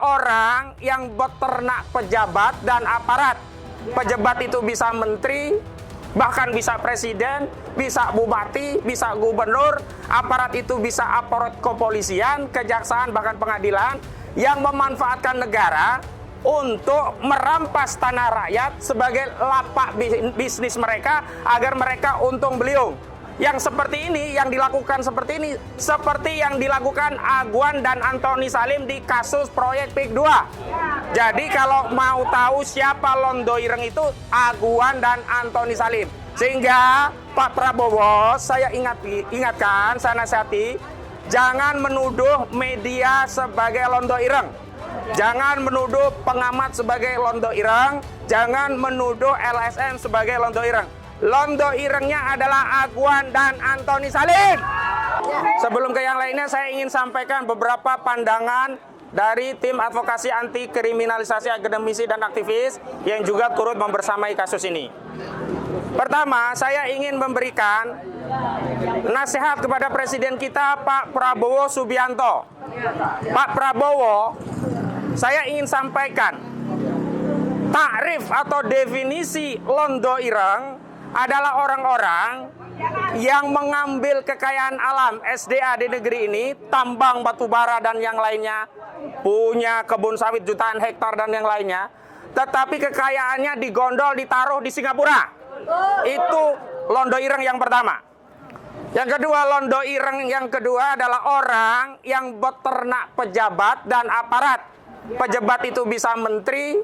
orang yang beternak pejabat dan aparat. Pejabat itu bisa menteri, bahkan bisa presiden, bisa bupati, bisa gubernur. Aparat itu bisa aparat kepolisian, kejaksaan, bahkan pengadilan yang memanfaatkan negara untuk merampas tanah rakyat sebagai lapak bisnis mereka agar mereka untung beliung. Yang seperti ini, yang dilakukan seperti ini, seperti yang dilakukan Aguan dan Antoni Salim di kasus proyek PIK 2. Jadi kalau mau tahu siapa Londo Ireng itu, Aguan dan Antoni Salim. Sehingga Pak Prabowo, saya ingatkan, saya nasihati, jangan menuduh media sebagai Londo Ireng. Jangan menuduh pengamat sebagai Londo Ireng. Jangan menuduh LSM sebagai Londo Ireng. Londo Irengnya adalah Aguan dan Antoni Salim. Sebelum ke yang lainnya, saya ingin sampaikan beberapa pandangan dari tim advokasi anti kriminalisasi akademisi dan aktivis yang juga turut membersamai kasus ini. Pertama, saya ingin memberikan nasihat kepada Presiden kita, Pak Prabowo Subianto. Pak Prabowo, saya ingin sampaikan, takrif atau definisi Londo Ireng adalah orang-orang yang mengambil kekayaan alam SDA di negeri ini, tambang batubara dan yang lainnya, punya kebun sawit jutaan hektar dan yang lainnya, tetapi kekayaannya digondol, ditaruh di Singapura. Itu Londo Ireng yang pertama. Yang kedua, Londo Ireng yang kedua adalah orang yang beternak pejabat dan aparat. Pejabat itu bisa menteri,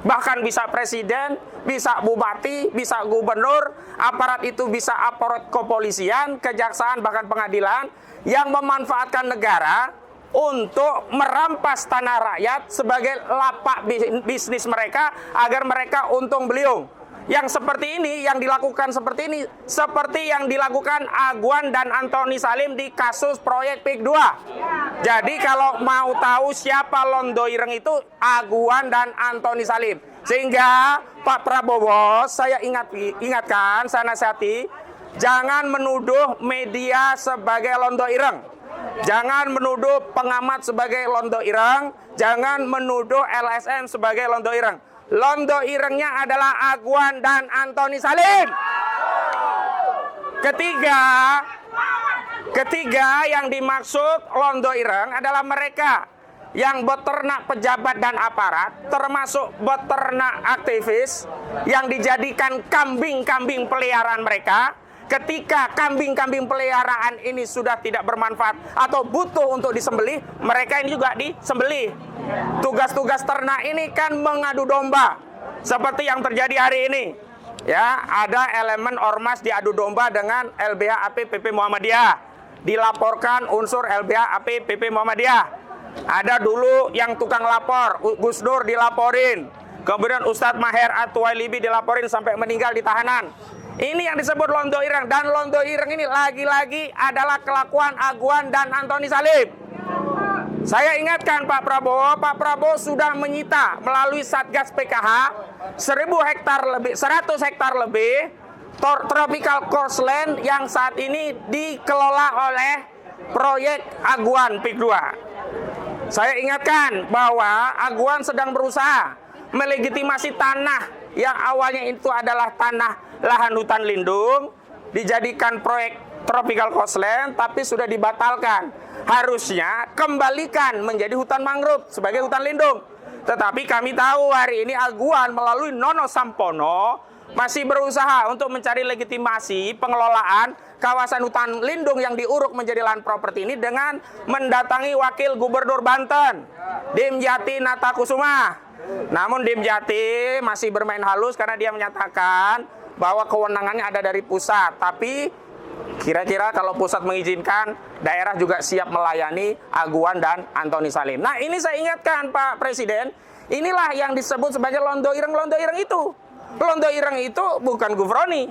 bahkan bisa presiden, bisa bupati, bisa gubernur. Aparat itu bisa aparat kepolisian, kejaksaan, bahkan pengadilan yang memanfaatkan negara untuk merampas tanah rakyat sebagai lapak bisnis mereka agar mereka untung beliung. Yang seperti ini, yang dilakukan seperti ini, seperti yang dilakukan Aguan dan Antoni Salim di kasus proyek PIK 2. Jadi kalau mau tahu siapa Londo Ireng itu, Aguan dan Antoni Salim. Sehingga Pak Prabowo, saya ingatkan, saya nasihati, jangan menuduh media sebagai Londo Ireng. Jangan menuduh pengamat sebagai Londo Ireng. Jangan menuduh LSM sebagai Londo Ireng. Londo Irengnya adalah Aguan dan Antoni Salim. Ketiga yang dimaksud Londo Ireng adalah mereka yang beternak pejabat dan aparat, termasuk beternak aktivis yang dijadikan kambing-kambing peliharaan mereka. Ketika kambing-kambing peliharaan ini sudah tidak bermanfaat atau butuh untuk disembelih, mereka ini juga disembelih. Tugas-tugas ternak ini kan mengadu domba, seperti yang terjadi hari ini. Ya, ada elemen ormas diadu domba dengan LBH AP PP Muhammadiyah. Dilaporkan unsur LBH AP PP Muhammadiyah. Ada dulu yang tukang lapor, Gus Dur dilaporin. Kemudian Ustadz Maher At-Tuwailibi dilaporin sampai meninggal di tahanan. Ini yang disebut Londo Ireng. Dan Londo Ireng ini lagi-lagi adalah kelakuan Aguan dan Antoni Salim. Saya ingatkan Pak Prabowo sudah menyita melalui Satgas PKH 100 hektar lebih tropical coastland yang saat ini dikelola oleh proyek Aguan PIK 2. Saya ingatkan bahwa Aguan sedang berusaha melegitimasi tanah yang awalnya itu adalah tanah lahan hutan lindung, dijadikan proyek tropical coastland, tapi sudah dibatalkan. Harusnya kembalikan menjadi hutan mangrove sebagai hutan lindung. Tetapi kami tahu hari ini Aguan melalui Nono Sampono masih berusaha untuk mencari legitimasi pengelolaan kawasan hutan lindung yang diuruk menjadi lahan properti ini dengan mendatangi Wakil Gubernur Banten, Dimjati Natakusuma. Namun Dimjati masih bermain halus karena dia menyatakan bahwa kewenangannya ada dari pusat. Tapi kira-kira kalau pusat mengizinkan, daerah juga siap melayani Aguan dan Antoni Salim. Nah, ini saya ingatkan Pak Presiden, inilah yang disebut sebagai Londo Ireng. Londo Ireng itu, Londo Ireng itu bukan Gufroni,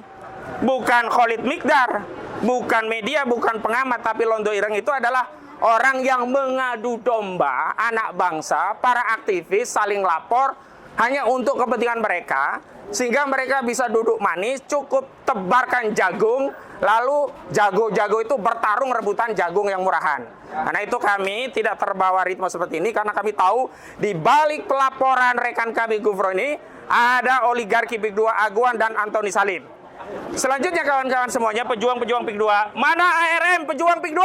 bukan Khalid Miqdar, bukan media, bukan pengamat, tapi Londo Ireng itu adalah orang yang mengadu domba anak bangsa, para aktivis saling lapor hanya untuk kepentingan mereka, sehingga mereka bisa duduk manis, cukup tebarkan jagung, lalu jago-jago itu bertarung rebutan jagung yang murahan. Karena itu kami tidak terbawa ritme seperti ini, karena kami tahu di balik pelaporan rekan kami Gufron ini ada oligarki PIK 2 Aguan dan Antoni Salim. Selanjutnya kawan-kawan semuanya, pejuang-pejuang PIK 2, mana ARM pejuang PIK 2?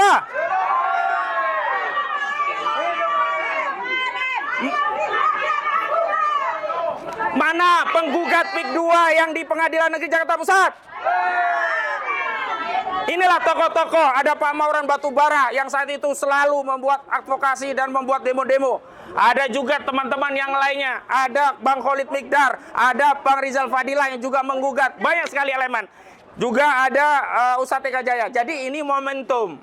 Mana penggugat PIK 2 yang di Pengadilan Negeri Jakarta Pusat? Inilah tokoh-tokoh, ada Pak Mauran Batubara yang saat itu selalu membuat advokasi dan membuat demo-demo. Ada juga teman-teman yang lainnya, ada Bang Khalid Mikdar, ada Bang Rizal Fadilah yang juga menggugat, banyak sekali elemen. Juga ada Ustadz Eka Jaya. Jadi ini momentum.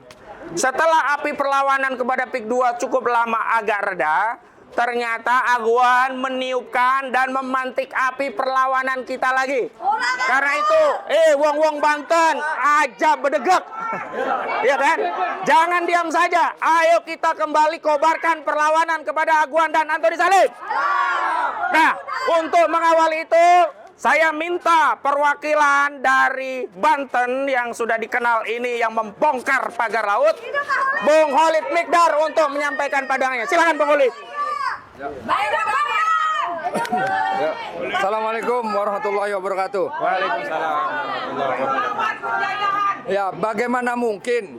Setelah api perlawanan kepada PIK 2 cukup lama agak reda, ternyata Aguan meniupkan dan memantik api perlawanan kita lagi. Karena itu, wong-wong Banten, aja bedegek. Ya kan? Jangan diam saja. Ayo kita kembali kobarkan perlawanan kepada Aguan dan Antoni Salim. Nah, untuk mengawal itu, saya minta perwakilan dari Banten yang sudah dikenal ini yang membongkar pagar laut, Bung Khalid Mikdar untuk menyampaikan pandangannya. Silakan Bung Khalid. Ya. Assalamualaikum warahmatullahi wabarakatuh. Waalaikumsalam. Ya, bagaimana mungkin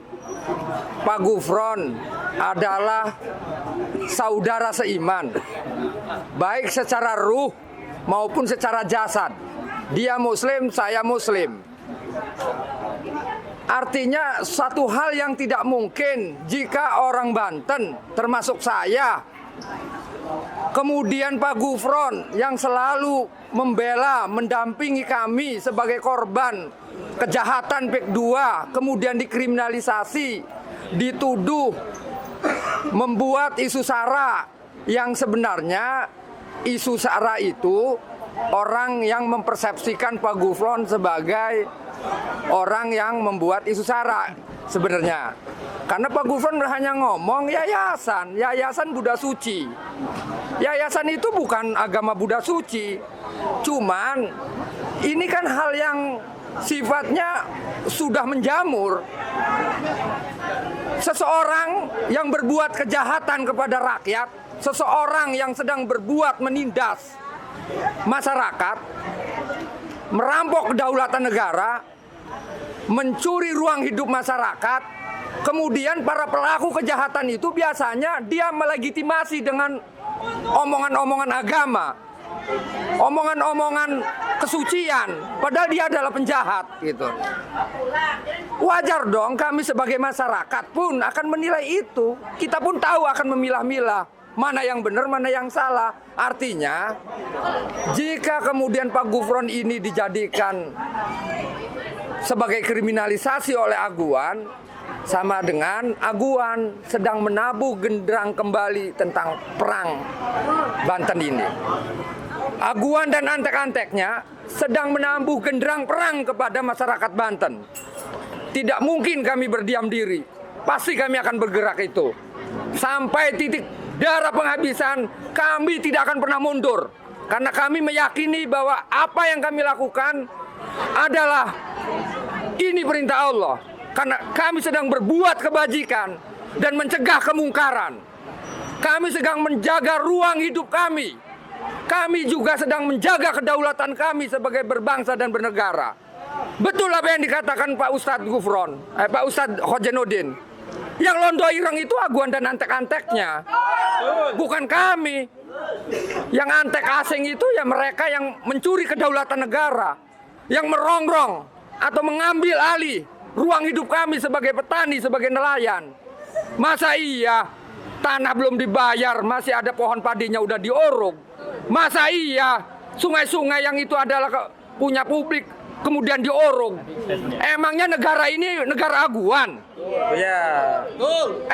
Pak Gufron adalah saudara seiman, baik secara ruh maupun secara jasad. Dia Muslim, saya Muslim. Artinya satu hal yang tidak mungkin jika orang Banten, termasuk saya, kemudian Pak Gufron yang selalu membela, mendampingi kami sebagai korban kejahatan PIK 2, kemudian dikriminalisasi, dituduh membuat isu SARA, yang sebenarnya isu SARA itu orang yang mempersepsikan Pak Gufron sebagai orang yang membuat isu SARA sebenarnya. Karena Pak Gufron hanya ngomong yayasan Buddha Suci. Yayasan itu bukan agama Buddha Suci. Cuman ini kan hal yang sifatnya sudah menjamur. Seseorang yang berbuat kejahatan kepada rakyat, seseorang yang sedang berbuat menindas masyarakat, merampok kedaulatan negara, mencuri ruang hidup masyarakat. Kemudian para pelaku kejahatan itu biasanya dia melegitimasi dengan omongan-omongan agama, omongan-omongan kesucian, padahal dia adalah penjahat gitu. Wajar dong kami sebagai masyarakat pun akan menilai itu. Kita pun tahu akan memilah-milah mana yang benar, mana yang salah. Artinya, jika kemudian Pak Gufron ini dijadikan sebagai kriminalisasi oleh Aguan, sama dengan Aguan sedang menabuh genderang kembali tentang perang Banten ini. Aguan dan antek-anteknya sedang menabuh genderang perang kepada masyarakat Banten. Tidak mungkin kami berdiam diri. Pasti kami akan bergerak itu. Sampai titik darah penghabisan, kami tidak akan pernah mundur. Karena kami meyakini bahwa apa yang kami lakukan adalah ini perintah Allah. Karena kami sedang berbuat kebajikan dan mencegah kemungkaran. Kami sedang menjaga ruang hidup kami. Kami juga sedang menjaga kedaulatan kami sebagai berbangsa dan bernegara. Betul apa yang dikatakan Pak Ustadz Gufron, Pak Ustadz Khojenuddin. Yang londo ireng itu Aguan dan antek-anteknya, bukan kami. Yang antek asing itu ya mereka yang mencuri kedaulatan negara, yang merongrong atau mengambil alih ruang hidup kami sebagai petani, sebagai nelayan. Masa iya tanah belum dibayar, masih ada pohon padinya udah diorok? Masa iya sungai-sungai yang itu adalah punya publik kemudian diorok? Emangnya negara ini negara Aguan? Ya.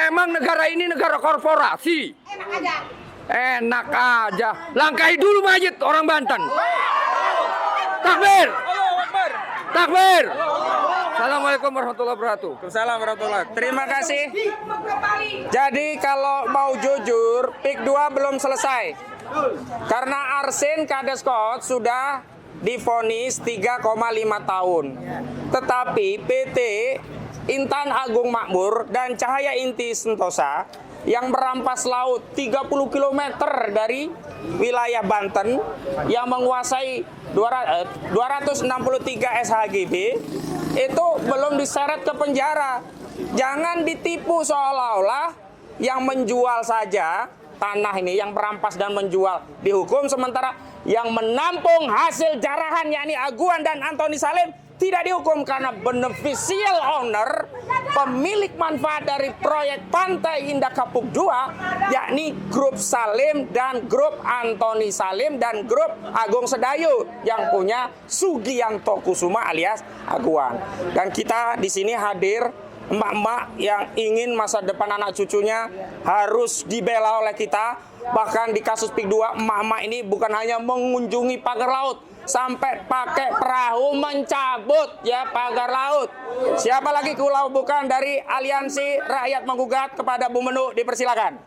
Emang negara ini negara korporasi? Enak aja. Langkahi dulu mayit orang Banten. Takbir! Takbir! Assalamualaikum warahmatullahi wabarakatuh. Waalaikumsalam warahmatullahi wabarakatuh. Terima kasih. Jadi kalau mau jujur, PIK 2 belum selesai. Karena Arsen Kades Kohot sudah divonis 3,5 tahun. Tetapi PT Intan Agung Makmur dan Cahaya Inti Sentosa yang merampas laut 30 km dari wilayah Banten yang menguasai 263 SHGB itu belum diseret ke penjara. Jangan ditipu seolah-olah yang menjual saja tanah ini, yang merampas dan menjual dihukum, sementara yang menampung hasil jarahan yakni Aguan dan Antoni Salim tidak dihukum karena beneficial owner, pemilik manfaat dari proyek Pantai Indah Kapuk 2, yakni grup Salim dan grup Antoni Salim dan grup Agung Sedayu yang punya Sugiyanto Kusuma alias Aguan. Dan kita di sini hadir emak-emak yang ingin masa depan anak cucunya harus dibela oleh kita. Bahkan di kasus PIK 2, emak-emak ini bukan hanya mengunjungi pagar laut, sampai pakai perahu mencabut ya pagar laut. Siapa lagi kalau bukan dari Aliansi Rakyat Menggugat? Kepada Bu Menu dipersilakan.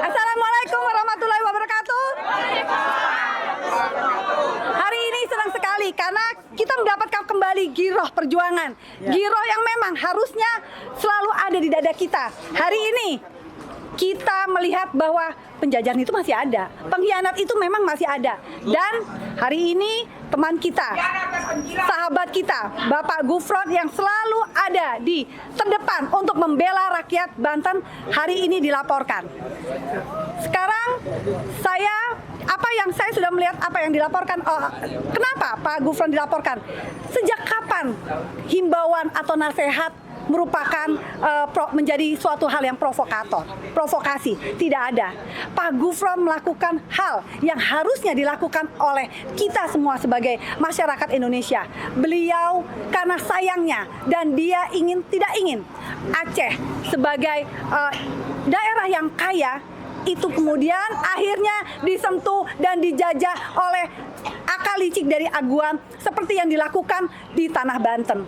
Assalamualaikum warahmatullahi wabarakatuh. Hari ini senang sekali karena kita mendapatkan kembali giroh perjuangan. Giroh yang memang harusnya selalu ada di dada kita. Hari ini kita melihat bahwa penjajahan itu masih ada, pengkhianat itu memang masih ada. Dan hari ini teman kita, sahabat kita, Bapak Gufron yang selalu ada di terdepan untuk membela rakyat Banten, hari ini dilaporkan. Sekarang apa yang saya sudah melihat apa yang dilaporkan. Kenapa Pak Gufron dilaporkan? Sejak kapan himbauan atau nasihat merupakan menjadi suatu hal yang provokasi? Tidak ada. Pak Gufron melakukan hal yang harusnya dilakukan oleh kita semua sebagai masyarakat Indonesia. Beliau karena sayangnya dan dia tidak ingin Aceh sebagai daerah yang kaya itu kemudian akhirnya disentuh dan dijajah oleh akal licik dari Aguan seperti yang dilakukan di tanah Banten.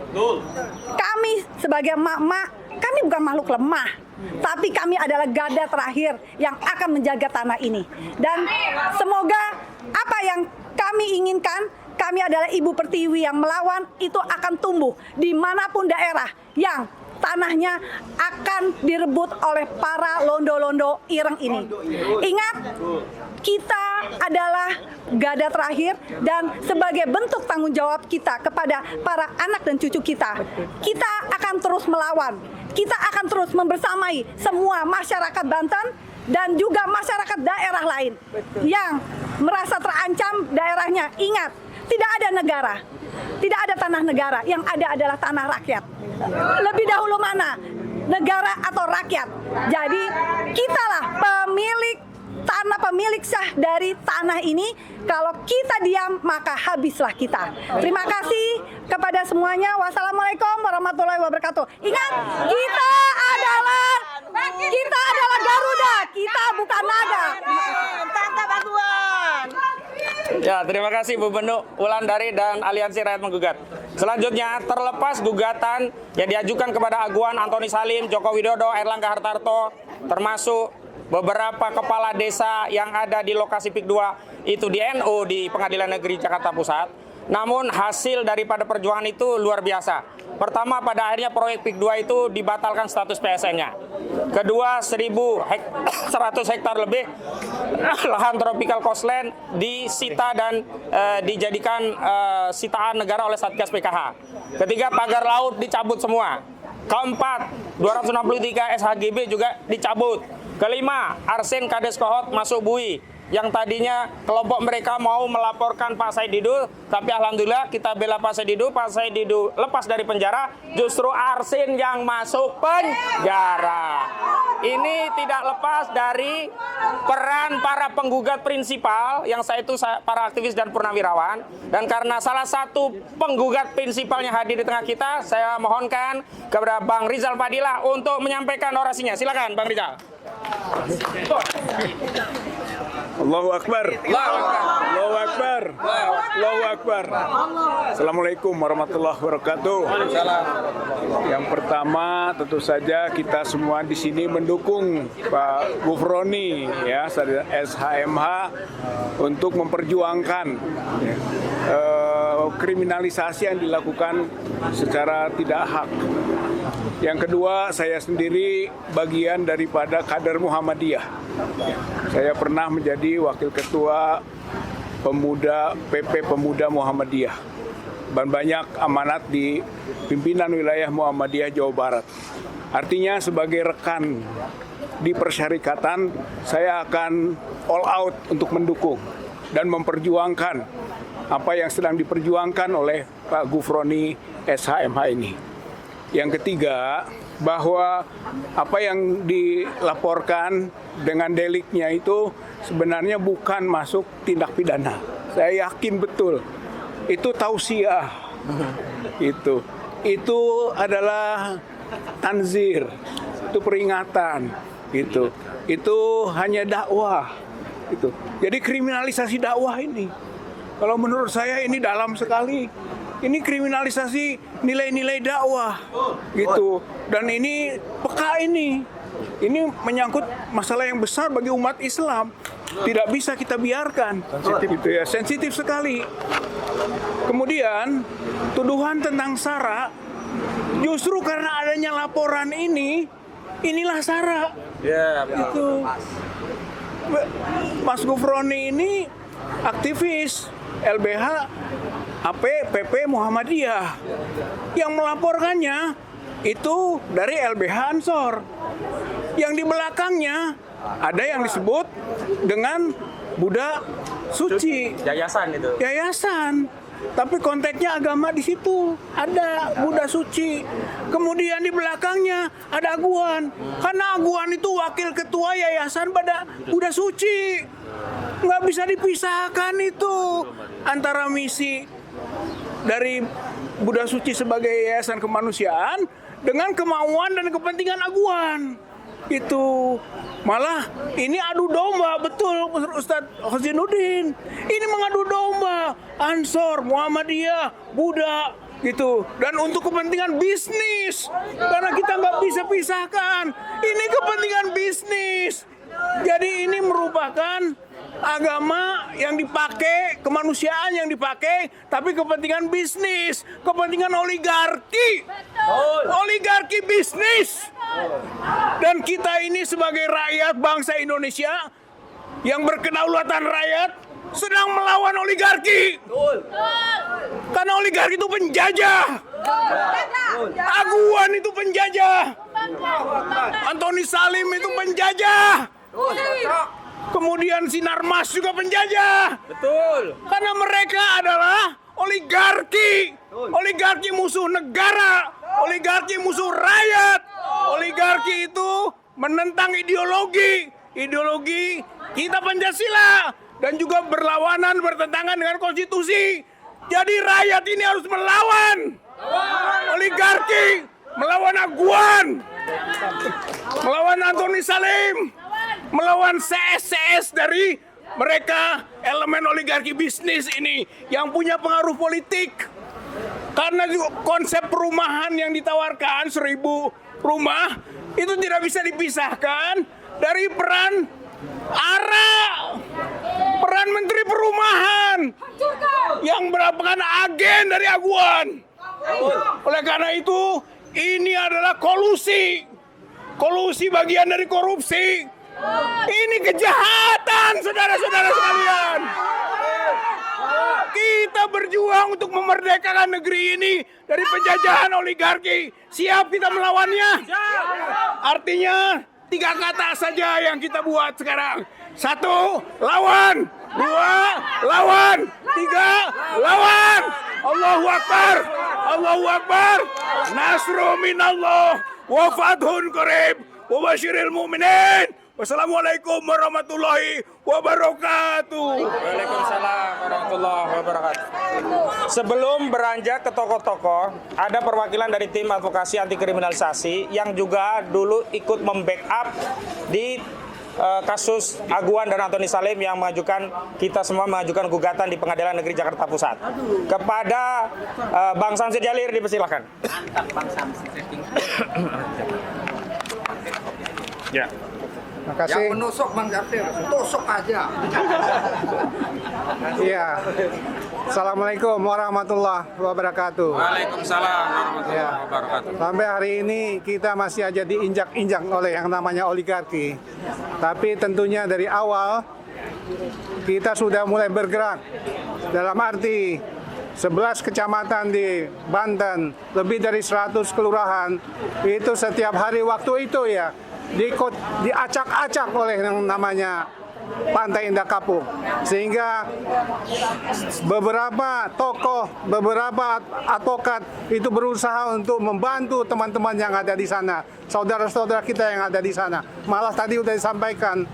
Kami sebagai emak-emak, kami bukan makhluk lemah, tapi kami adalah garda terakhir yang akan menjaga tanah ini. Dan semoga apa yang kami inginkan, kami adalah Ibu Pertiwi yang melawan, itu akan tumbuh dimanapun daerah yang tanahnya akan direbut oleh para londo-londo ireng ini. Ingat, kita adalah garda terakhir dan sebagai bentuk tanggung jawab kita kepada para anak dan cucu kita, kita akan terus melawan. Kita akan terus membersamai semua masyarakat Banten dan juga masyarakat daerah lain yang merasa terancam daerahnya. Ingat, tidak ada negara, tidak ada tanah negara, yang ada adalah tanah rakyat. Lebih dahulu mana, negara atau rakyat? Jadi kitalah pemilik tanah, pemilik sah dari tanah ini. Kalau kita diam, maka habislah kita. Terima kasih kepada semuanya. Wassalamualaikum warahmatullahi wabarakatuh. Ingat, kita adalah Garuda, kita bukan naga. Ya, terima kasih Bu Menu Wulandari dan Aliansi Rakyat Menggugat. Selanjutnya, terlepas gugatan yang diajukan kepada Aguan, Antoni Salim, Joko Widodo, Erlangga Hartarto, termasuk beberapa kepala desa yang ada di lokasi PIK 2 itu di NU di Pengadilan Negeri Jakarta Pusat. Namun hasil daripada perjuangan itu luar biasa. Pertama, pada akhirnya proyek PIK 2 itu dibatalkan status PSN-nya. Kedua, 1.100 hektar lebih lahan tropical coastland disita dan dijadikan sitaan negara oleh Satgas PKH. Ketiga, pagar laut dicabut semua. Keempat, 263 SHGB juga dicabut. Kelima, Arsen Kades Kohot masuk bui. Yang tadinya kelompok mereka mau melaporkan Pak Said Didu, tapi alhamdulillah kita bela Pak Said Didu lepas dari penjara, justru Arsen yang masuk penjara. Ini tidak lepas dari peran para penggugat prinsipal, yang saya itu para aktivis dan purnawirawan. Dan karena salah satu penggugat prinsipalnya hadir di tengah kita, saya mohonkan kepada Bang Rizal Fadilah untuk menyampaikan orasinya. Silakan Bang Rizal. Allahu Akbar. Allahu Akbar. Allahu Akbar. Assalamualaikum warahmatullahi wabarakatuh. Yang pertama tentu saja kita semua di sini mendukung Pak Gufroni ya SHMH untuk memperjuangkan kriminalisasi yang dilakukan secara tidak hak. Yang kedua, saya sendiri bagian daripada kader Muhammadiyah. Saya pernah menjadi wakil ketua pemuda PP Pemuda Muhammadiyah dan banyak amanat di pimpinan wilayah Muhammadiyah Jawa Barat. Artinya sebagai rekan di persyarikatan, saya akan all out untuk mendukung dan memperjuangkan apa yang sedang diperjuangkan oleh Pak Gufroni SHMH ini. Yang ketiga, bahwa apa yang dilaporkan dengan deliknya itu sebenarnya bukan masuk tindak pidana. Saya yakin betul itu tausiah. Itu adalah tanzir, itu peringatan, itu hanya dakwah. Jadi kriminalisasi dakwah ini, kalau menurut saya ini dalam sekali. Ini kriminalisasi nilai-nilai dakwah, Dan ini peka ini menyangkut masalah yang besar bagi umat Islam. Tidak bisa kita biarkan. Sensitif sekali. Kemudian tuduhan tentang SARA, justru karena adanya laporan inilah SARA. Mas Gufroni ini aktivis LBH PP Muhammadiyah. Yang melaporkannya itu dari LBH Ansor. Yang di belakangnya ada yang disebut dengan Buddha Suci. Yayasan itu. Yayasan. Tapi konteksnya agama di situ. Ada Buddha Suci. Kemudian di belakangnya ada Aguan. Karena Aguan itu wakil ketua yayasan pada Buddha Suci. Nggak bisa dipisahkan itu antara misi dari Buddha Suci sebagai yayasan kemanusiaan dengan kemauan dan kepentingan Aguan. Itu malah ini adu domba, betul Ustadz Husainuddin. Ini mengadu domba Ansor, Muhammadiyah, Buddha dan untuk kepentingan bisnis, karena kita nggak bisa pisahkan. Ini kepentingan bisnis. Jadi ini merupakan agama yang dipakai, kemanusiaan yang dipakai, tapi kepentingan bisnis, kepentingan oligarki, oligarki bisnis. Dan kita ini sebagai rakyat bangsa Indonesia yang berkedaulatan rakyat sedang melawan oligarki. Karena oligarki itu penjajah. Aguan itu penjajah. Antoni Salim itu penjajah. Kemudian Sinarmas juga penjajah. Betul. Karena mereka adalah oligarki. Oligarki musuh negara. Oligarki musuh rakyat. Oligarki itu menentang ideologi. Ideologi kita Pancasila. Dan juga berlawanan, bertentangan dengan konstitusi. Jadi rakyat ini harus melawan oligarki. Melawan Aguan. Melawan Antoni Salim. Melawan CS dari mereka elemen oligarki bisnis ini yang punya pengaruh politik. Karena konsep perumahan yang ditawarkan 1000 rumah itu tidak bisa dipisahkan dari peran ARA, peran Menteri Perumahan yang merupakan agen dari Aguan. Oleh karena itu ini adalah kolusi bagian dari korupsi. Ini kejahatan, saudara-saudara sekalian. Kita berjuang untuk memerdekakan negeri ini dari penjajahan oligarki. Siap kita melawannya? Artinya 3 kata saja yang kita buat sekarang. 1, lawan. 2, lawan. 3, lawan. Allahu Akbar. Allahu Akbar. Nasru minallah wa fathun qarib wa basyiril mu'minin. Wassalamualaikum warahmatullahi wabarakatuh. Waalaikumsalam warahmatullahi wabarakatuh. Sebelum beranjak ke tokoh-tokoh, ada perwakilan dari tim advokasi anti kriminalisasi yang juga dulu ikut membackup di kasus Aguan dan Antoni Salim yang mengajukan, kita semua mengajukan gugatan di Pengadilan Negeri Jakarta Pusat. Kepada Bang Samsid Jalil dipersilakan. Ya. Terima kasih. Yang menusuk Bang Jafir, tusuk aja. Iya. Assalamualaikum warahmatullahi wabarakatuh. Waalaikumsalam warahmatullahi wabarakatuh. Sampai hari ini kita masih aja diinjak-injak oleh yang namanya oligarki. Tapi tentunya dari awal kita sudah mulai bergerak. Dalam arti 11 kecamatan di Banten, lebih dari 100 kelurahan, itu setiap hari waktu itu ya diacak-acak oleh yang namanya Pantai Indah Kapuk, sehingga beberapa tokoh, beberapa advokat itu berusaha untuk membantu teman-teman yang ada di sana, saudara-saudara kita yang ada di sana. Malah tadi sudah disampaikan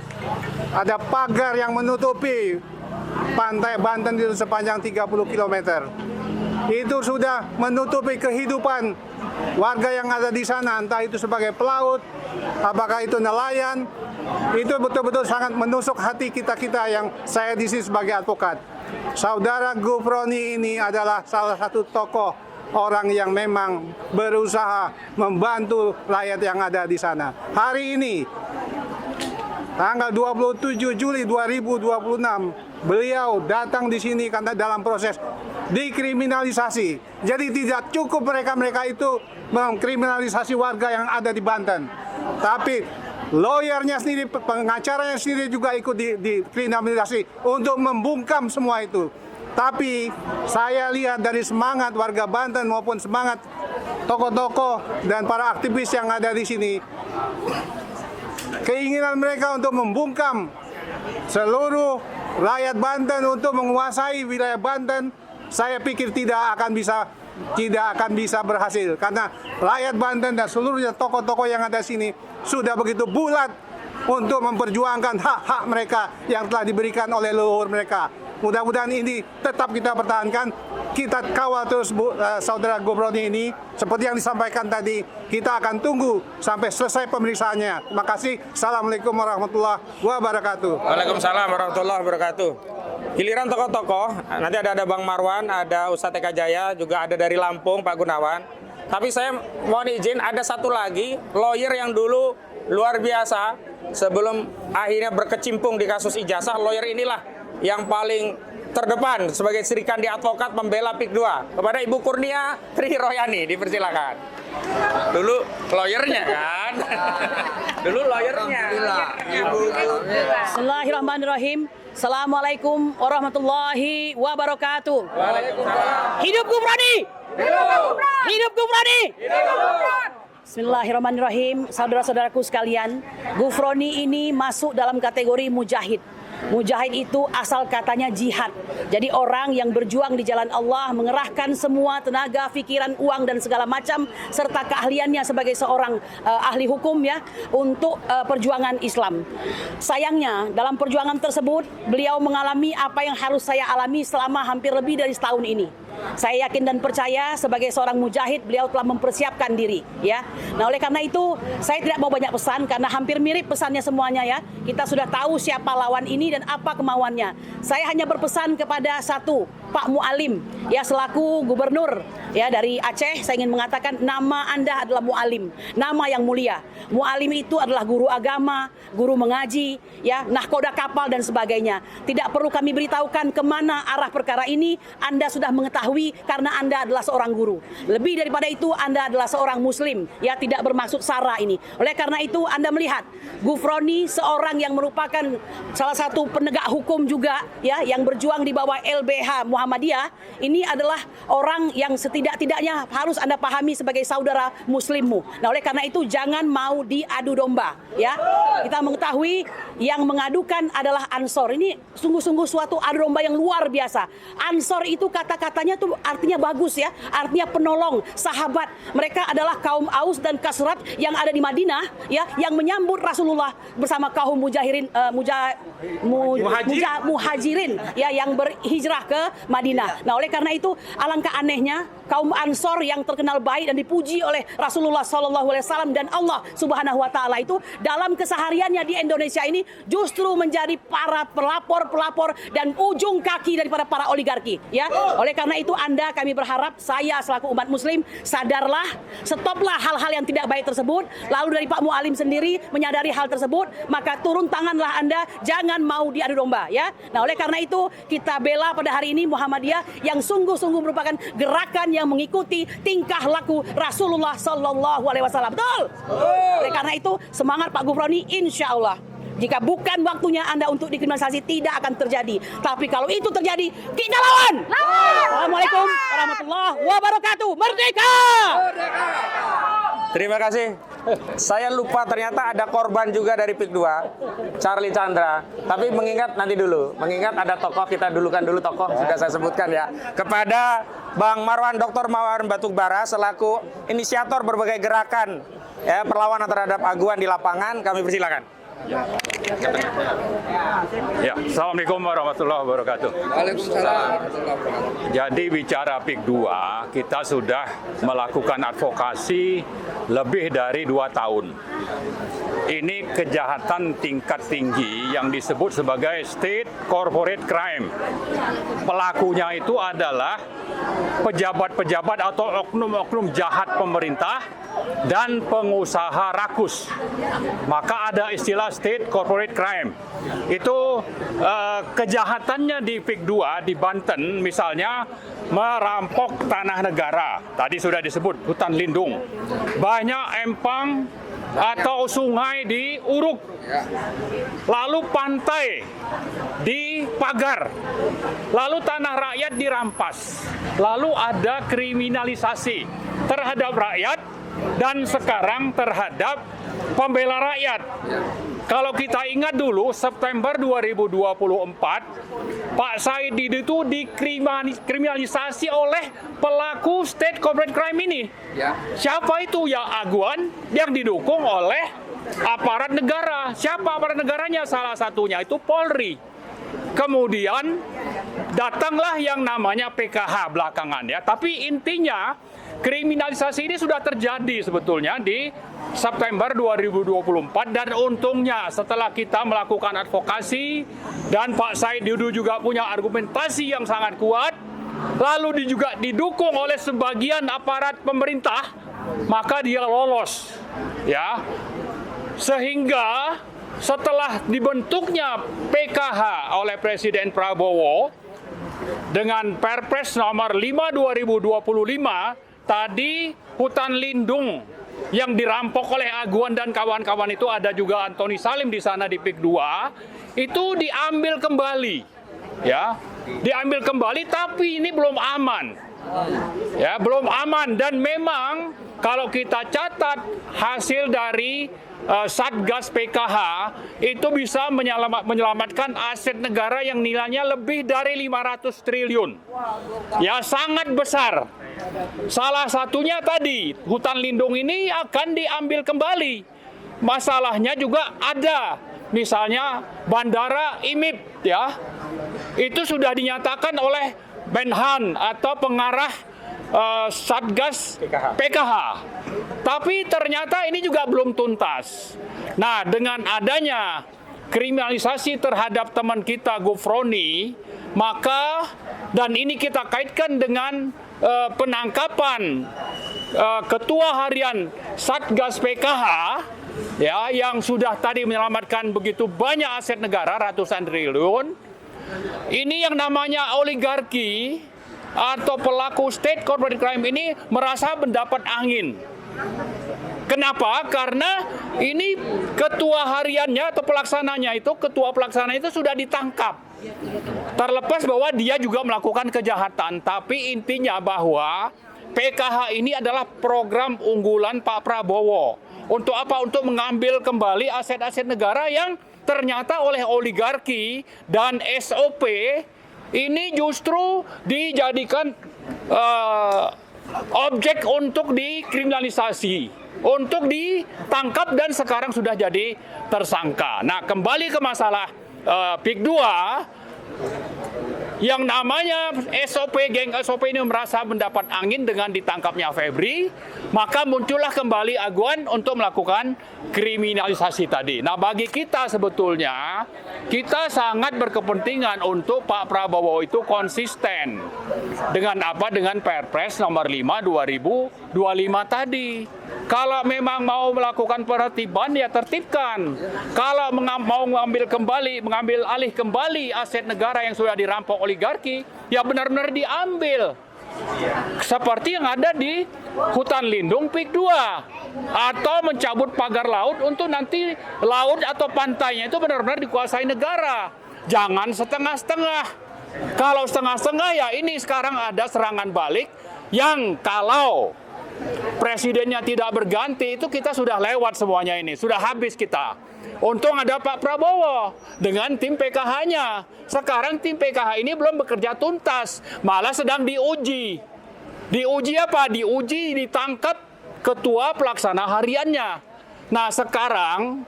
ada pagar yang menutupi Pantai Banten itu sepanjang 30 km. Itu sudah menutupi kehidupan warga yang ada di sana, entah itu sebagai pelaut, apakah itu nelayan. Itu betul-betul sangat menusuk hati kita-kita yang saya di sini sebagai advokat. Saudara Gufroni ini adalah salah satu tokoh orang yang memang berusaha membantu rakyat yang ada di sana. Hari ini, tanggal 27 Juli 2026, beliau datang di sini karena dalam proses dikriminalisasi. Jadi tidak cukup mereka itu mengkriminalisasi warga yang ada di Banten, tapi lawyernya sendiri, pengacaranya sendiri juga ikut dikriminalisasi untuk membungkam semua itu. Tapi saya lihat dari semangat warga Banten maupun semangat tokoh-tokoh dan para aktivis yang ada di sini, keinginan mereka untuk membungkam seluruh rakyat Banten untuk menguasai wilayah Banten, saya pikir tidak akan bisa berhasil, karena rakyat Banten dan seluruhnya tokoh-tokoh yang ada di sini sudah begitu bulat untuk memperjuangkan hak-hak mereka yang telah diberikan oleh leluhur mereka. Mudah-mudahan ini tetap kita pertahankan, kita kawal terus saudara Gufroni ini. Seperti yang disampaikan tadi, kita akan tunggu sampai selesai pemeriksaannya. Terima kasih. Assalamualaikum warahmatullahi wabarakatuh. Waalaikumsalam warahmatullahi wabarakatuh. Giliran tokoh-tokoh, nanti ada Bang Marwan, ada Ustadz Eka Jaya, juga ada dari Lampung Pak Gunawan. Tapi saya mohon izin, ada satu lagi lawyer yang dulu luar biasa sebelum akhirnya berkecimpung di kasus ijazah. Lawyer inilah yang paling terdepan sebagai Serikandi Advokat membela PIK 2. Kepada Ibu Kurnia Tri Royani, dipersilakan. Dulu lawyernya kan? Dulu lawyernya. Bismillahirrahmanirrahim. Assalamualaikum warahmatullahi wabarakatuh. Hidup Gufroni! Hidup Gufroni! Bismillahirrahmanirrahim. Saudara-saudaraku sekalian, Gufroni ini masuk dalam kategori mujahid. Mujahid itu asal katanya jihad. Jadi orang yang berjuang di jalan Allah, mengerahkan semua tenaga, pikiran, uang dan segala macam serta keahliannya sebagai seorang ahli hukum ya untuk perjuangan Islam. Sayangnya dalam perjuangan tersebut beliau mengalami apa yang harus saya alami selama hampir lebih dari setahun ini. Saya yakin dan percaya sebagai seorang mujahid beliau telah mempersiapkan diri ya. Nah, oleh karena itu saya tidak mau banyak pesan karena hampir mirip pesannya semuanya ya. Kita sudah tahu siapa lawan ini dan apa kemauannya. Saya hanya berpesan kepada satu, Pak Mualim ya, selaku gubernur ya dari Aceh, saya ingin mengatakan nama Anda adalah Mualim, nama yang mulia. Mualim itu adalah guru agama, guru mengaji ya, nahkoda kapal dan sebagainya. Tidak perlu kami beritahukan kemana arah perkara ini, Anda sudah mengetahui karena Anda adalah seorang guru. Lebih daripada itu, Anda adalah seorang muslim ya, tidak bermaksud sara ini. Oleh karena itu Anda melihat Gufroni seorang yang merupakan salah satu penegak hukum juga ya, yang berjuang di bawah LBH Muhammadiyah. Ini adalah orang yang setidak-tidaknya harus Anda pahami sebagai saudara muslimmu. Nah, oleh karena itu jangan mau diadu domba ya. Kita mengetahui yang mengadukan adalah Ansor. Ini sungguh-sungguh suatu adu domba yang luar biasa. Ansor itu kata-katanya tuh artinya bagus ya, artinya penolong, sahabat. Mereka adalah kaum Aus dan Khazraj yang ada di Madinah ya, yang menyambut Rasulullah bersama kaum muhajirin ya, yang berhijrah ke Madinah. Nah, oleh karena itu alangkah anehnya kaum Ansor yang terkenal baik dan dipuji oleh Rasulullah SAW dan Allah Subhanahu wa taala itu dalam kesehariannya di Indonesia ini justru menjadi para pelapor dan ujung kaki daripada para oligarki, ya. Oleh karena itu kami berharap, saya selaku umat muslim, sadarlah, stoplah hal-hal yang tidak baik tersebut. Lalu dari Pak Mualim sendiri menyadari hal tersebut, maka turun tanganlah Anda, jangan mau diadu domba, ya. Nah, oleh karena itu kita bela pada hari ini Muhammadiyah yang sungguh-sungguh merupakan gerakan yang mengikuti tingkah laku Rasulullah Sallallahu Alaihi Wasallam. Betul? Oleh karena itu semangat Pak Gufroni, insya Allah. Jika bukan waktunya Anda untuk dikriminalisasi, tidak akan terjadi. Tapi kalau itu terjadi, kita lawan! Assalamualaikum warahmatullahi wabarakatuh. Merdeka! Terima kasih. Saya lupa ternyata ada korban juga dari PIK 2, Charlie Chandra. Tapi mengingat ada tokoh, kita dulukan dulu tokoh, sudah saya sebutkan ya. Kepada Bang Marwan, Dr. Marwan Batubara selaku inisiator berbagai gerakan ya perlawanan terhadap aguan di lapangan, kami persilakan. Ya, Assalamualaikum warahmatullahi wabarakatuh. Waalaikumsalam. Jadi bicara PIK 2, kita sudah melakukan advokasi lebih dari 2 tahun. Ini kejahatan tingkat tinggi yang disebut sebagai state corporate crime. Pelakunya itu adalah pejabat-pejabat atau oknum-oknum jahat pemerintah dan pengusaha rakus. Maka ada istilah state corporate crime. Itu kejahatannya di PIK 2 di Banten misalnya merampok tanah negara. Tadi sudah disebut hutan lindung. Banyak empang atau sungai di Uruk. Lalu pantai di Pagar. Lalu tanah rakyat dirampas. Lalu ada kriminalisasi terhadap rakyat dan sekarang terhadap pembela rakyat. Kalau kita ingat dulu September 2024, Pak Said Didu itu dikriminalisasi oleh pelaku state corporate crime ini. Siapa itu? Ya aguan yang didukung oleh aparat negara. Siapa aparat negaranya? Salah satunya itu Polri. Kemudian datanglah yang namanya PKH belakangan ya. Tapi intinya kriminalisasi ini sudah terjadi sebetulnya di September 2024 dan untungnya setelah kita melakukan advokasi dan Pak Said Didu juga punya argumentasi yang sangat kuat, lalu juga didukung oleh sebagian aparat pemerintah, maka dia lolos ya. Sehingga setelah dibentuknya PKH oleh Presiden Prabowo dengan Perpres nomor 5 2025, tadi hutan lindung yang dirampok oleh Aguan dan kawan-kawan itu, ada juga Antoni Salim di sana di PIK 2, itu diambil kembali ya, diambil kembali, tapi ini belum aman ya, belum aman. Dan memang kalau kita catat hasil dari Satgas PKH itu bisa menyelamatkan aset negara yang nilainya lebih dari 500 triliun ya, sangat besar. Salah satunya tadi hutan lindung ini akan diambil kembali. Masalahnya juga ada misalnya Bandara IMIP ya, itu sudah dinyatakan oleh Menhan atau pengarah Satgas PKH. Tapi ternyata ini juga belum tuntas. Nah, dengan adanya kriminalisasi terhadap teman kita Gufroni, maka dan ini kita kaitkan dengan penangkapan Ketua Harian Satgas PKH ya, yang sudah tadi menyelamatkan begitu banyak aset negara ratusan triliun. Ini yang namanya oligarki atau pelaku state corporate crime ini merasa mendapat angin. Kenapa? Karena ini ketua hariannya atau pelaksananya itu, ketua pelaksana itu sudah ditangkap. Terlepas bahwa dia juga melakukan kejahatan, tapi intinya bahwa PKH ini adalah program unggulan Pak Prabowo. Untuk apa? Untuk mengambil kembali aset-aset negara yang ternyata oleh oligarki dan SOP ini justru dijadikan objek untuk dikriminalisasi, untuk ditangkap dan sekarang sudah jadi tersangka. Nah, kembali ke masalah PIK 2, yang namanya SOP, geng SOP ini merasa mendapat angin dengan ditangkapnya Febri, maka muncullah kembali aguan untuk melakukan kriminalisasi tadi. Nah, bagi kita sebetulnya, kita sangat berkepentingan untuk Pak Prabowo itu konsisten. Dengan apa? Dengan Perpres nomor 5 2025 tadi. Kalau memang mau melakukan penertiban, ya tertibkan. Kalau mau mengambil alih kembali aset negara yang sudah dirampok oligarki, ya benar-benar diambil. Seperti yang ada di hutan lindung PIK 2. Atau mencabut pagar laut untuk nanti laut atau pantainya itu benar-benar dikuasai negara. Jangan setengah-setengah. Kalau setengah-setengah, ya ini sekarang ada serangan balik yang kalau presidennya tidak berganti, itu kita sudah lewat semuanya ini. Sudah habis kita. Untung ada Pak Prabowo dengan tim PKH-nya. Sekarang tim PKH ini belum bekerja tuntas. Malah sedang diuji. Diuji apa? Diuji ditangkap ketua pelaksana hariannya. Nah, sekarang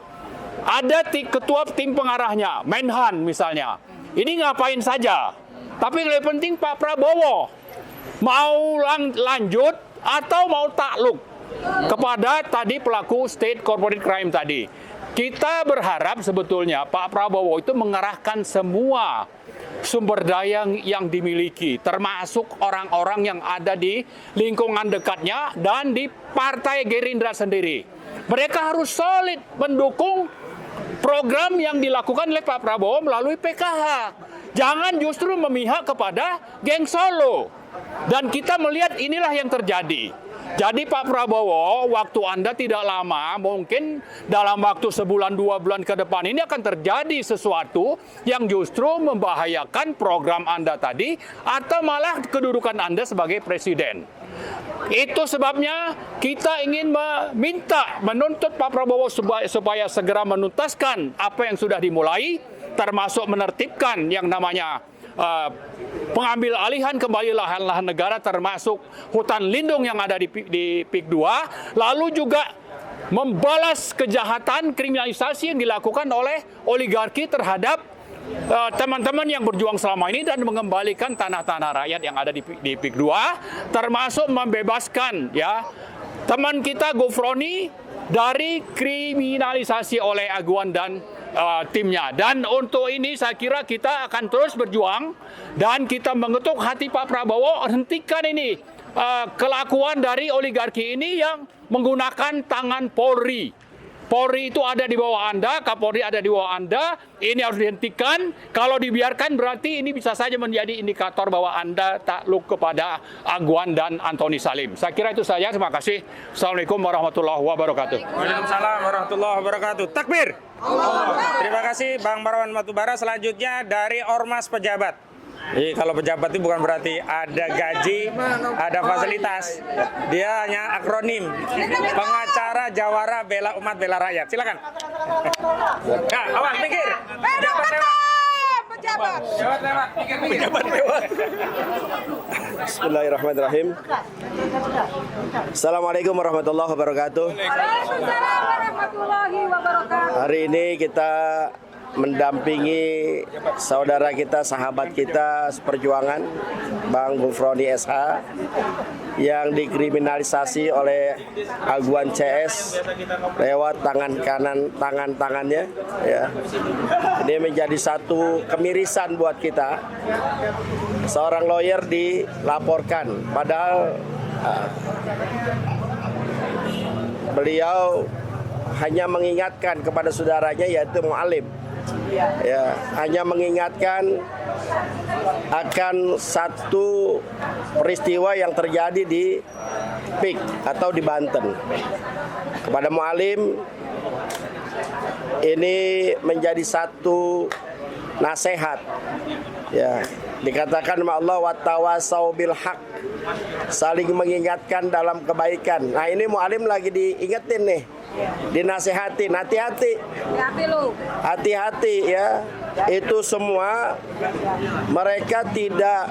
ada ketua tim pengarahnya, Menhan misalnya. Ini ngapain saja. Tapi yang lebih penting Pak Prabowo mau lanjut atau mau takluk kepada tadi pelaku state corporate crime tadi. Kita berharap sebetulnya Pak Prabowo itu mengerahkan semua sumber daya yang dimiliki, termasuk orang-orang yang ada di lingkungan dekatnya dan di Partai Gerindra sendiri. Mereka harus solid mendukung program yang dilakukan oleh Pak Prabowo melalui PKH. Jangan justru memihak kepada geng Solo. Dan kita melihat inilah yang terjadi. Jadi Pak Prabowo, waktu Anda tidak lama, mungkin dalam waktu sebulan 2 bulan ke depan ini akan terjadi sesuatu yang justru membahayakan program Anda tadi atau malah kedudukan Anda sebagai presiden. Itu sebabnya kita ingin menuntut Pak Prabowo supaya segera menuntaskan apa yang sudah dimulai, termasuk menertibkan yang namanya pengambil alihan kembali lahan-lahan negara, termasuk hutan lindung yang ada di PIK 2, lalu juga membalas kejahatan kriminalisasi yang dilakukan oleh oligarki terhadap teman-teman yang berjuang selama ini dan mengembalikan tanah-tanah rakyat yang ada di PIK 2, termasuk membebaskan ya teman kita Gufroni dari kriminalisasi oleh Aguan dan timnya. Dan untuk ini saya kira kita akan terus berjuang dan kita mengetuk hati Pak Prabowo, hentikan ini kelakuan dari oligarki ini yang menggunakan tangan Polri. Polri itu ada di bawah Anda, Kapolri ada di bawah Anda, ini harus dihentikan. Kalau dibiarkan berarti ini bisa saja menjadi indikator bahwa Anda takluk kepada Aguan dan Antoni Salim. Saya kira itu saja, terima kasih. Assalamualaikum warahmatullahi wabarakatuh. Waalaikumsalam warahmatullahi wabarakatuh. Takbir. Terima kasih Bang Marwan Matubara. Selanjutnya dari Ormas Pejabat. Jadi kalau pejabat itu bukan berarti ada gaji, ada fasilitas. Dia hanya akronim. Pengacara Jawara Bela Umat Bela Rakyat. Silakan. Nah, awas pikir. Pejabat. Pejabat lewat. Bismillahirrahmanirrahim. Assalamualaikum warahmatullahi wabarakatuh. Waalaikumsalam warahmatullahi wabarakatuh. Hari ini kita mendampingi saudara kita, sahabat kita seperjuangan, Bang Gufroni SH, yang dikriminalisasi oleh Aguan CS lewat tangannya. Ya. Ini menjadi satu kemirisan buat kita. Seorang lawyer dilaporkan, padahal beliau hanya mengingatkan kepada saudaranya, yaitu mu'alim. Ya, hanya mengingatkan akan satu peristiwa yang terjadi di PIK atau di Banten. Kepada mu'alim, ini menjadi satu nasihat. Ya, dikatakan sama Allah wattawasau bil haq, saling mengingatkan dalam kebaikan. Nah, ini mu'alim lagi diingetin nih, dinasehatin, hati-hati ya. Itu semua mereka tidak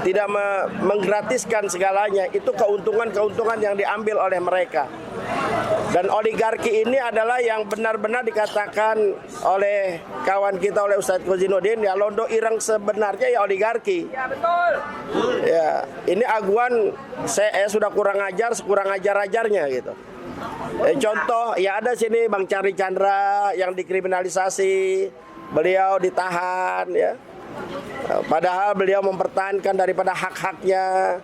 tidak menggratiskan segalanya. Itu keuntungan yang diambil oleh mereka. Dan oligarki ini adalah yang benar-benar dikatakan oleh kawan kita, oleh Ustadz Kozinuddin, ya londo ireng sebenarnya ya oligarki. Ya betul. Ya, ini aguan saya sudah kurang ajar, sekurang ajar-ajarnya gitu. Contoh, ya ada sini Bang Charlie Chandra yang dikriminalisasi, beliau ditahan ya. Padahal beliau mempertahankan daripada hak-haknya.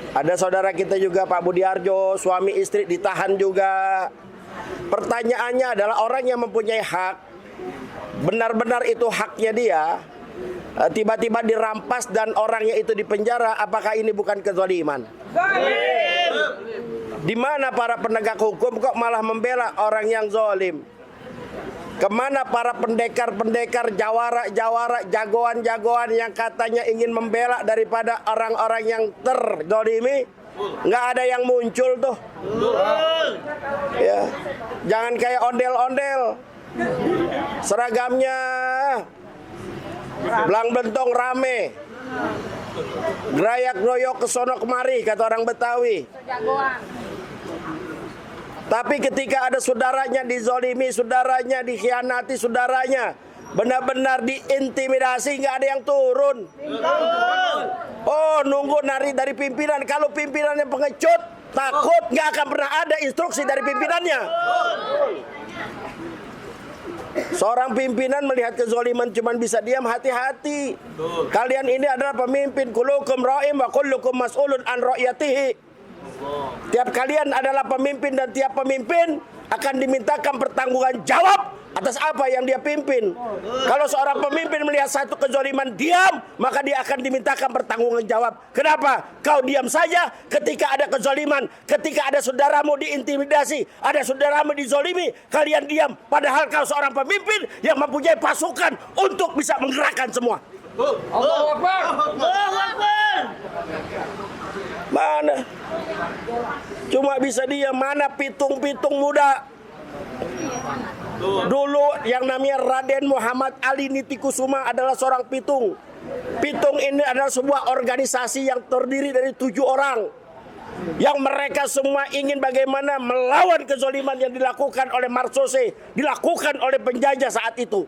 Ada saudara kita juga Pak Budiarjo, suami istri ditahan juga. Pertanyaannya adalah orang yang mempunyai hak, benar-benar itu haknya dia, tiba-tiba dirampas dan orangnya itu dipenjara, apakah ini bukan kezaliman? Di mana para penegak hukum kok malah membela orang yang zalim? Kemana para pendekar-pendekar, jawara-jawara, jagoan-jagoan yang katanya ingin membela daripada orang-orang yang terzalimi? Nggak ada yang muncul tuh. Ya, jangan kayak ondel-ondel. Seragamnya belang bentong rame, gerayak groyok kesono kemari kata orang Betawi. Tapi ketika ada saudaranya dizolimi, saudaranya dikhianati, saudaranya benar-benar diintimidasi, nggak ada yang turun. Oh, nunggu nari dari pimpinan. Kalau pimpinannya pengecut, takut nggak akan pernah ada instruksi dari pimpinannya. Seorang pimpinan melihat kezoliman cuma bisa diam, hati-hati. Kalian ini adalah pemimpin. Kullukum ra'im wa kullukum mas'ulun an ra'iyatihi. Tiap kalian adalah pemimpin dan tiap pemimpin akan dimintakan pertanggungan jawab atas apa yang dia pimpin. Kalau seorang pemimpin melihat satu kezaliman diam, maka dia akan dimintakan pertanggungan jawab. Kenapa? Kau diam saja ketika ada kezaliman, ketika ada saudaramu diintimidasi, ada saudaramu dizolimi, kalian diam. Padahal kau seorang pemimpin yang mempunyai pasukan untuk bisa menggerakkan semua. Allahu Akbar. Mana? Cuma bisa dia, mana pitung-pitung muda. Dulu yang namanya Raden Muhammad Ali Nitikusuma adalah seorang pitung. Pitung ini adalah sebuah organisasi yang terdiri dari 7 orang. Yang mereka semua ingin bagaimana melawan kezaliman yang dilakukan oleh Marsose, dilakukan oleh penjajah saat itu.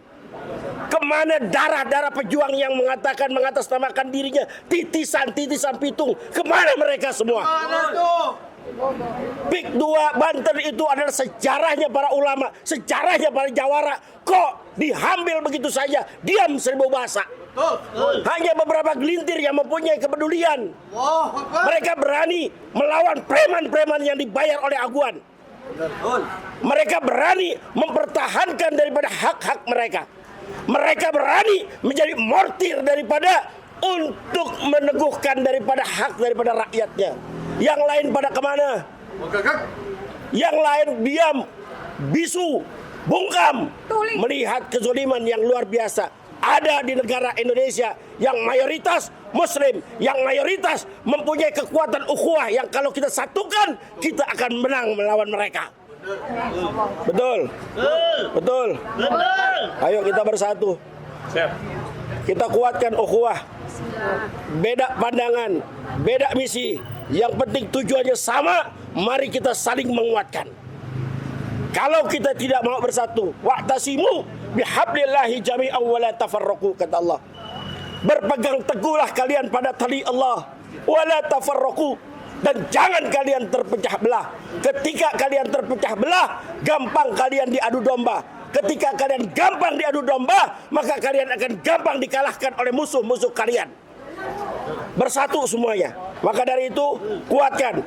Kemana darah-darah pejuang yang mengatakan mengatasnamakan dirinya titisan-titisan pitung? Kemana mereka semua? Pik 2 Banten itu adalah sejarahnya para ulama, sejarahnya para jawara. Kok diambil begitu saja, diam seribu bahasa? Hanya beberapa gelintir yang mempunyai kepedulian. Mereka berani melawan preman-preman yang dibayar oleh aguan. Mereka berani mempertahankan daripada hak-hak mereka. Mereka berani menjadi mortir daripada untuk meneguhkan daripada hak daripada rakyatnya. Yang lain pada kemana? Yang lain diam, bisu, bungkam, melihat kezaliman yang luar biasa. Ada di negara Indonesia yang mayoritas Muslim, yang mayoritas mempunyai kekuatan ukhuwah yang kalau kita satukan, kita akan menang melawan mereka. Betul. Betul. Ayo kita bersatu. Kita kuatkan ukhuwah. Beda pandangan, beda misi. Yang penting tujuannya sama. Mari kita saling menguatkan. Kalau kita tidak mau bersatu, wa'tasimu bihablillahi jami'an wa la tafarraqu, kata Allah. Berpegang teguhlah kalian pada tali Allah, wa la tafarraqu. Dan jangan kalian terpecah belah. Ketika kalian terpecah belah, gampang kalian diadu domba. Ketika kalian gampang diadu domba, maka kalian akan gampang dikalahkan oleh musuh-musuh kalian. Bersatu semuanya. Maka dari itu, kuatkan.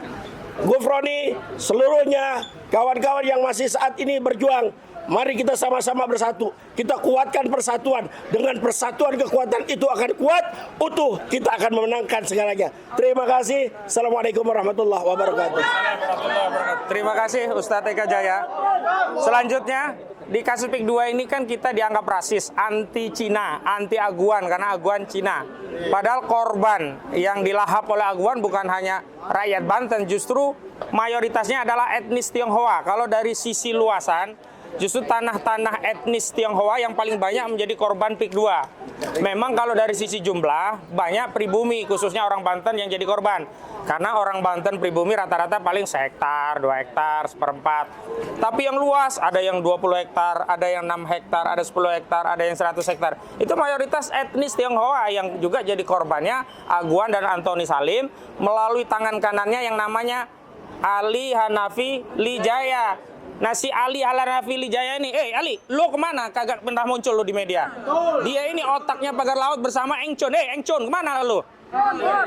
Gufroni, seluruhnya, kawan-kawan yang masih saat ini berjuang, mari kita sama-sama bersatu. Kita kuatkan persatuan. Dengan persatuan kekuatan itu akan kuat, utuh. Kita akan memenangkan segalanya. Terima kasih. Assalamualaikum warahmatullahi wabarakatuh. Terima kasih Ustadz Eka Jaya. Selanjutnya, di kasus PIK 2 ini kan kita dianggap rasis, anti Cina, anti aguan karena aguan Cina. Padahal korban yang dilahap oleh aguan bukan hanya rakyat Banten, justru mayoritasnya adalah etnis Tionghoa. Kalau dari sisi luasan, justru tanah-tanah etnis Tionghoa yang paling banyak menjadi korban PIK 2. Memang kalau dari sisi jumlah, banyak pribumi, khususnya orang Banten yang jadi korban. Karena orang Banten pribumi rata-rata paling 1 hektar, 2 hektar, 1/4. Tapi yang luas, ada yang 20 hektar, ada yang 6 hektar, ada 10 hektar, ada yang 100 hektar. Itu mayoritas etnis Tionghoa yang juga jadi korbannya Aguan dan Antoni Salim melalui tangan kanannya yang namanya Ali Hanafi Lijaya. Nah si Ali Hanafi Lijaya ini, Ali, lo kemana? Kagak pernah muncul lo di media. Dia ini otaknya pagar laut bersama Engcon. Engcon, kemana lo?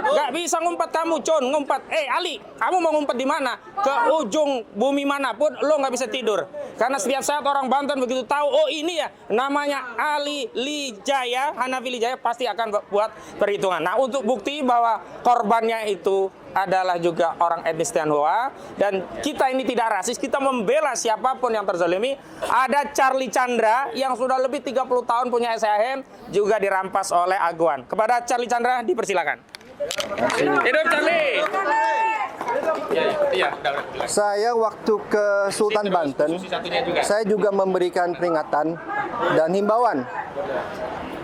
Gak bisa ngumpat kamu, Con, ngumpat. Ali, kamu mau ngumpet di mana? Ke ujung bumi manapun, lo nggak bisa tidur. Karena setiap saat orang Banten begitu tahu, oh ini ya, namanya Ali Lijaya, Hanafi Lijaya, pasti akan buat perhitungan. Nah, untuk bukti bahwa korbannya itu adalah juga orang etnis Tionghoa, dan kita ini tidak rasis, kita membela siapapun yang terzalimi. Ada Charlie Chandra yang sudah lebih 30 tahun punya SHM, juga dirampas oleh Aguan. Kepada Charlie Chandra, dipersilakan. Hidup Charlie! Saya waktu ke Sultan Banten, saya juga memberikan peringatan dan himbauan.